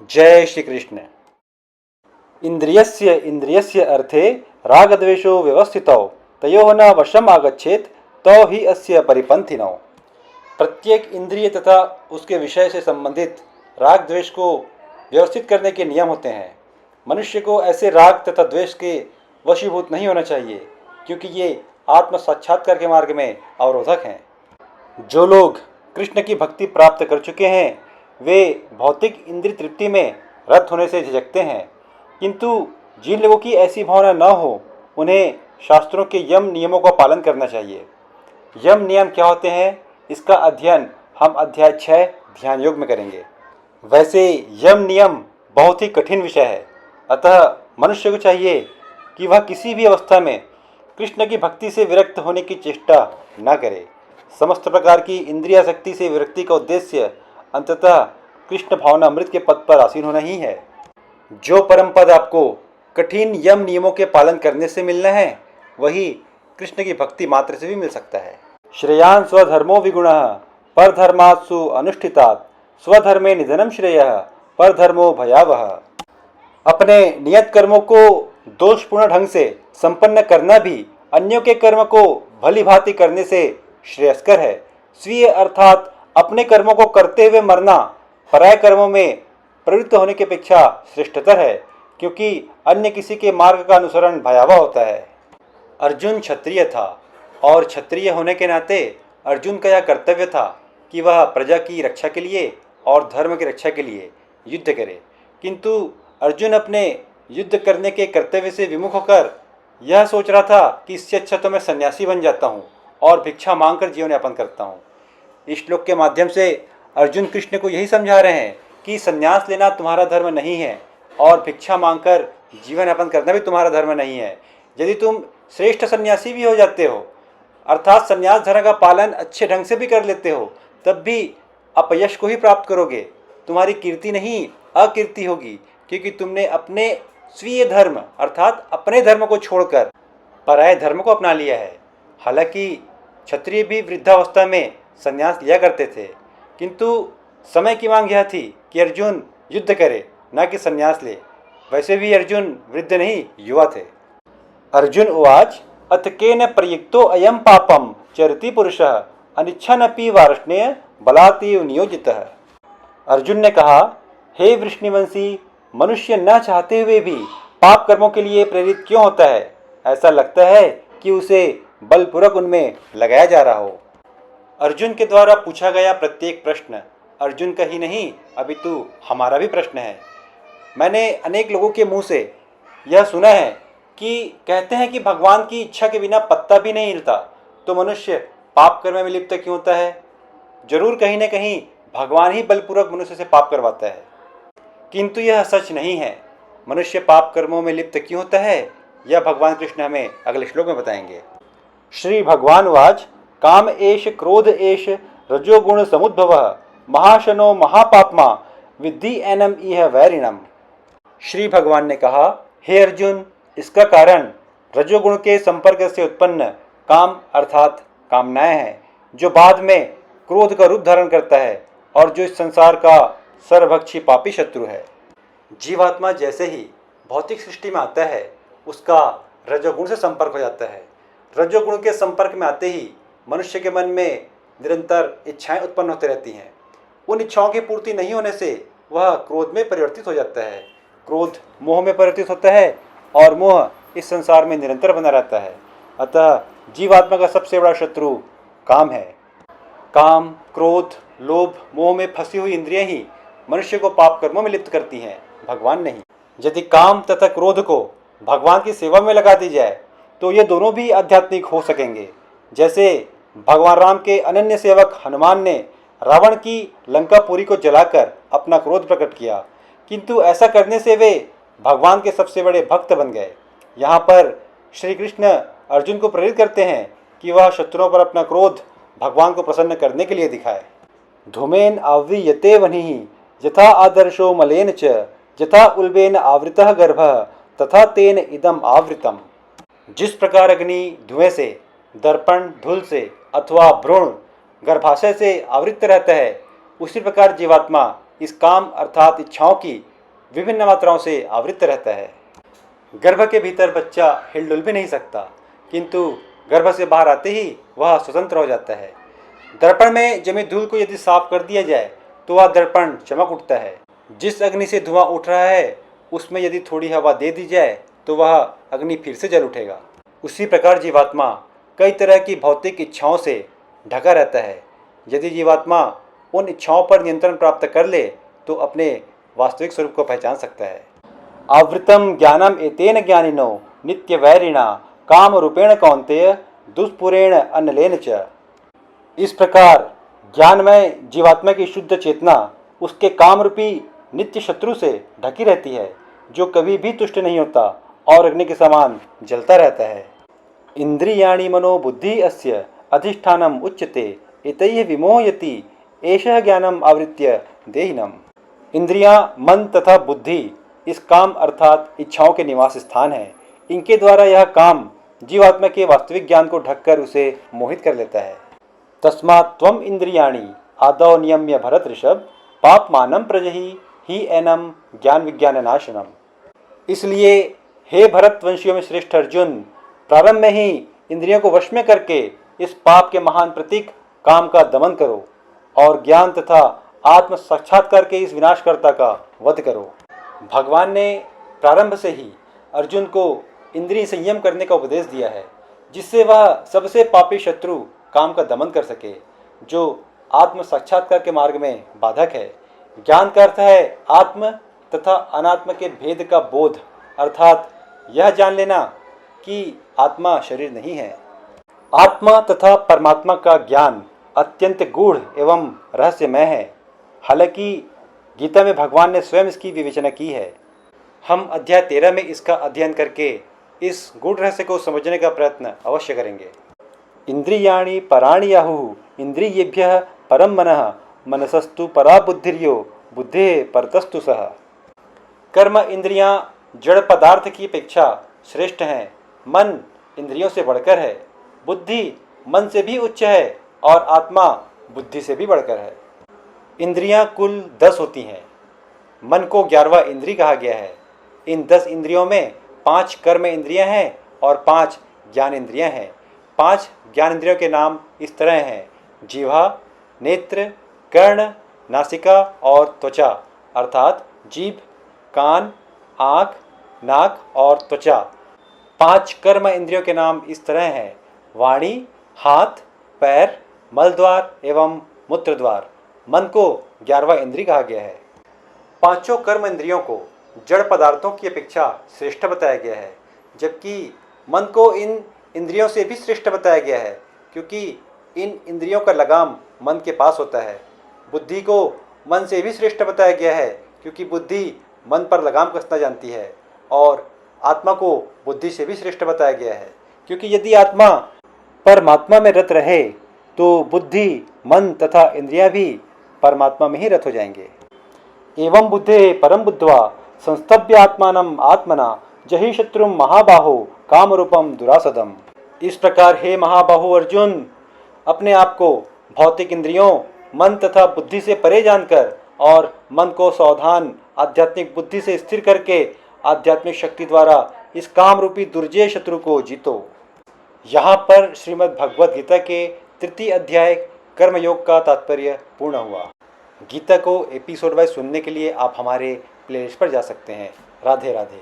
जय श्री कृष्ण। इंद्रियस्य इंद्रियस्य अर्थे रागद्वेषो व्यवस्थितौ तयोः न वशम आगच्छेत तौ ही अस्य परिपंथिनौ। प्रत्येक इंद्रिय तथा उसके विषय से संबंधित राग द्वेष को व्यवस्थित करने के नियम होते हैं। मनुष्य को ऐसे राग तथा द्वेष के वशीभूत नहीं होना चाहिए, क्योंकि ये आत्म साक्षात्कार के मार्ग में अवरोधक हैं। जो लोग कृष्ण की भक्ति प्राप्त कर चुके हैं वे भौतिक इंद्रिय तृप्ति में रत होने से झिझकते हैं, किंतु जिन लोगों की ऐसी भावना न हो उन्हें शास्त्रों के यम नियमों का पालन करना चाहिए। यम नियम क्या होते हैं, इसका अध्ययन हम अध्याय 6 ध्यान योग में करेंगे। वैसे यम नियम बहुत ही कठिन विषय है, अतः मनुष्य को चाहिए कि वह किसी भी अवस्था में कृष्ण की भक्ति से विरक्त होने की चेष्टा न करे। समस्त प्रकार की इंद्रियासक्ति से विरक्ति का उद्देश्य अंततः कृष्ण भावना अमृत के पद पर आसीन होना ही है। जो परम पद आपको कठिन यम नियमों के पालन करने से मिलना है, वही कृष्ण की भक्ति मात्र से भी मिल सकता है। श्रेयान स्वधर्मो विगुणः परधर्मात्सु अनुष्ठितात् स्वधर्मे निधनम श्रेयः परधर्मो भयावह। अपने नियत कर्मों को दोषपूर्ण ढंग से संपन्न करना भी अन्यों के कर्म को भली भांति करने से श्रेयस्कर है। स्वीय अर्थात अपने कर्मों को करते हुए मरना पराय कर्मों में प्रवृत्त होने की अपेक्षा श्रेष्ठतर है, क्योंकि अन्य किसी के मार्ग का अनुसरण भयावह होता है। अर्जुन क्षत्रिय था और क्षत्रिय होने के नाते अर्जुन का यह कर्तव्य था कि वह प्रजा की रक्षा के लिए और धर्म की रक्षा के लिए युद्ध करे, किंतु अर्जुन अपने युद्ध करने के कर्तव्य से विमुख होकर यह सोच रहा था कि इससे अच्छा तो मैं सन्यासी बन जाता हूँ और भिक्षा मांगकर जीवन यापन करता हूँ। इस श्लोक के माध्यम से अर्जुन कृष्ण को यही समझा रहे हैं कि संन्यास लेना तुम्हारा धर्म नहीं है और भिक्षा मांगकर जीवन यापन करना भी तुम्हारा धर्म नहीं है। यदि तुम श्रेष्ठ सन्यासी भी हो जाते हो, अर्थात संन्यास धर्म का पालन अच्छे ढंग से भी कर लेते हो, तब भी अपयश को ही प्राप्त करोगे। तुम्हारी कीर्ति नहीं अकीर्ति होगी, क्योंकि तुमने अपने स्वीय धर्म अर्थात अपने धर्म को छोड़कर पराय धर्म को अपना लिया है। हालांकि क्षत्रिय भी वृद्धावस्था में संन्यास लिया करते थे, किंतु समय की मांग यह थी कि अर्जुन युद्ध करे, न कि संन्यास ले। वैसे भी अर्जुन वृद्ध नहीं युवा थे। अर्जुन उवाच अथ केन प्रयुक्तो अयम पापम चरति पुरुषः अनिच्छन्नपि वार्ष्णेय बलातेव नियोजितः। अर्जुन ने कहा, हे वृष्णिवंशी, मनुष्य न चाहते हुए भी पाप कर्मों के लिए प्रेरित क्यों होता है? ऐसा लगता है कि उसे बलपूर्वक उनमें लगाया जा रहा हो। अर्जुन के द्वारा पूछा गया प्रत्येक प्रश्न अर्जुन का ही नहीं अपितु हमारा भी प्रश्न है। मैंने अनेक लोगों के मुंह से यह सुना है कि कहते हैं कि भगवान की इच्छा के बिना पत्ता भी नहीं हिलता, तो मनुष्य पाप कर्म में लिप्त क्यों होता है? जरूर कहीं न कहीं भगवान ही बलपूर्वक मनुष्य से पाप करवाता है, किंतु यह सच नहीं है। मनुष्य पाप कर्मों में लिप्त क्यों होता है, यह भगवान कृष्ण हमें अगले श्लोक में बताएंगे। श्री भगवान वाच काम एष क्रोध एष रजोगुण समुद्भवः महाशनो महापाप्मा विद्धि एनम इह वैरिणम। श्री भगवान ने कहा, हे अर्जुन, इसका कारण रजोगुण के संपर्क से उत्पन्न काम अर्थात कामनाएं हैं, जो बाद में क्रोध का रूप धारण करता है और जो इस संसार का सर्वभक्षी पापी शत्रु है। जीवात्मा जैसे ही भौतिक सृष्टि में आता है, उसका रजोगुण से संपर्क हो जाता है। रजोगुण के संपर्क में आते ही मनुष्य के मन में निरंतर इच्छाएं उत्पन्न होती रहती हैं। उन इच्छाओं की पूर्ति नहीं होने से वह क्रोध में परिवर्तित हो जाता है। क्रोध मोह में परिवर्तित होता है और मोह इस संसार में निरंतर बना रहता है। अतः जीवात्मा का सबसे बड़ा शत्रु काम है। काम, क्रोध, लोभ, मोह में फंसी हुई इंद्रियां ही मनुष्य को पाप कर्मों में लिप्त करती हैं, भगवान नहीं। यदि काम तथा क्रोध को भगवान की सेवा में लगा दी जाए तो ये दोनों भी आध्यात्मिक हो सकेंगे। जैसे भगवान राम के अनन्य सेवक हनुमान ने रावण की लंकापुरी को जलाकर अपना क्रोध प्रकट किया, किंतु ऐसा करने से वे भगवान के सबसे बड़े भक्त बन गए। यहाँ पर श्री कृष्ण अर्जुन को प्रेरित करते हैं कि वह शत्रुओं पर अपना क्रोध भगवान को प्रसन्न करने के लिए दिखाए। धूमेन आव्रियते वह्निः यथा आदर्शो मलेन च यथा उल्बेन आवृतः गर्भः तथा तेन इदम आवृतम। जिस प्रकार अग्नि धुएं से, दर्पण धूल से अथवा भ्रूण गर्भाशय से आवृत रहता है, उसी प्रकार जीवात्मा इस काम अर्थात इच्छाओं की विभिन्न मात्राओं से आवृत रहता है। गर्भ के भीतर बच्चा हिलडुल भी नहीं सकता, किंतु गर्भ से बाहर आते ही वह स्वतंत्र हो जाता है। दर्पण में जमी धूल को यदि साफ कर दिया जाए तो वह दर्पण चमक उठता है। जिस अग्नि से धुआं उठ रहा है उसमें यदि थोड़ी हवा दे दी जाए तो वह अग्नि फिर से जल उठेगा। उसी प्रकार जीवात्मा कई तरह की भौतिक इच्छाओं से ढका रहता है। यदि जीवात्मा उन इच्छाओं पर नियंत्रण प्राप्त कर ले तो अपने वास्तविक स्वरूप को पहचान सकता है। आवृतम ज्ञानम एतेन ज्ञानिनो नित्य वैरिणा काम रूपेण कौन्तेय दुष्पुरेण अन्नलेन च। इस प्रकार ज्ञानमय जीवात्मा की शुद्ध चेतना उसके काम रूपी नित्य शत्रु से ढकी रहती है, जो कभी भी तुष्ट नहीं होता और अग्नि के समान जलता रहता है। इंद्रियाणि मनो बुद्धि अस्य अधिष्ठानम उच्यते एतैः विमोहयति एषः ज्ञानम आवृत्य देहिनम। इंद्रियां, मन तथा बुद्धि इस काम अर्थात इच्छाओं के निवास स्थान है। इनके द्वारा यह काम जीवात्मा के वास्तविक ज्ञान को ढककर उसे मोहित कर लेता है। तस्मात् त्वम इंद्रियाणि आदौ नियम्य भरत ऋषभ पापमानं प्रजहि ही एनम ज्ञान विज्ञान नाशनम। इसलिए हे भरत वंशियों में श्रेष्ठ अर्जुन, प्रारंभ में ही इंद्रियों को वश में करके इस पाप के महान प्रतीक काम का दमन करो और ज्ञान तथा आत्म साक्षात्कार के इस विनाशकर्ता का वध करो। भगवान ने प्रारंभ से ही अर्जुन को इंद्रिय संयम करने का उपदेश दिया है, जिससे वह सबसे पापी शत्रु काम का दमन कर सके, जो आत्म साक्षात्कार के मार्ग में बाधक है। ज्ञान का अर्थ है आत्म तथा अनात्म के भेद का बोध, अर्थात यह जान लेना कि आत्मा शरीर नहीं है। आत्मा तथा परमात्मा का ज्ञान अत्यंत गूढ़ एवं रहस्यमय है। हालांकि गीता में भगवान ने स्वयं इसकी विवेचना की है। हम अध्याय 13 में इसका अध्ययन करके इस गूढ़ रहस्य को समझने का प्रयत्न अवश्य करेंगे। इंद्रियाणि पराणि याहुः इंद्रियेभ्यः परम मनः मनसस्तु परा बुद्धिर्यो बुद्धेः परतस्तु सः। कर्म इंद्रियां जड़ पदार्थ की अपेक्षा श्रेष्ठ हैं। मन इंद्रियों से बढ़कर है, बुद्धि मन से भी उच्च है और आत्मा बुद्धि से भी बढ़कर है। इंद्रियां कुल 10 होती हैं। मन को 11वां इंद्रिय कहा गया है। इन 10 इंद्रियों में 5 कर्म इंद्रियां हैं और 5 ज्ञान इंद्रियां हैं। 5 ज्ञान इंद्रियों के नाम इस तरह हैं: जिह्वा, नेत्र, कर्ण, नासिका और त्वचा, अर्थात जीभ, कान, आँख, नाक और त्वचा। 5 कर्म इंद्रियों के नाम इस तरह हैं: वाणी, हाथ, पैर, मलद्वार एवं मूत्रद्वार। मन को 11वां इंद्रिय कहा गया है। पांचों कर्म इंद्रियों को जड़ पदार्थों की अपेक्षा श्रेष्ठ बताया गया है, जबकि मन को इन इंद्रियों से भी श्रेष्ठ बताया गया है, क्योंकि इन इंद्रियों का लगाम मन के पास होता है। बुद्धि को मन से भी श्रेष्ठ बताया गया है, क्योंकि बुद्धि मन पर लगाम कसना जानती है। और आत्मा को बुद्धि से भी श्रेष्ठ बताया गया है, क्योंकि यदि आत्मा परमात्मा में रत रहे तो बुद्धि, मन तथा इंद्रियां भी परमात्मा में ही रत हो जाएंगे। एवं बुद्धे परम बुद्ध्वा संस्तभ्य आत्मानम आत्मना जहि शत्रुम महाबाहो काम रूपम दुरासदम। इस प्रकार हे महाबाहो अर्जुन, अपने आप को भौतिक इंद्रियों, मन तथा बुद्धि से परे जानकर और मन को सावधान आध्यात्मिक बुद्धि से स्थिर करके आध्यात्मिक शक्ति द्वारा इस काम रूपी दुर्जय शत्रु को जीतो। यहाँ पर श्रीमद् भगवद गीता के 3 अध्याय कर्मयोग का तात्पर्य पूर्ण हुआ। गीता को एपिसोड वाइज सुनने के लिए आप हमारे प्लेलिस्ट पर जा सकते हैं। राधे राधे।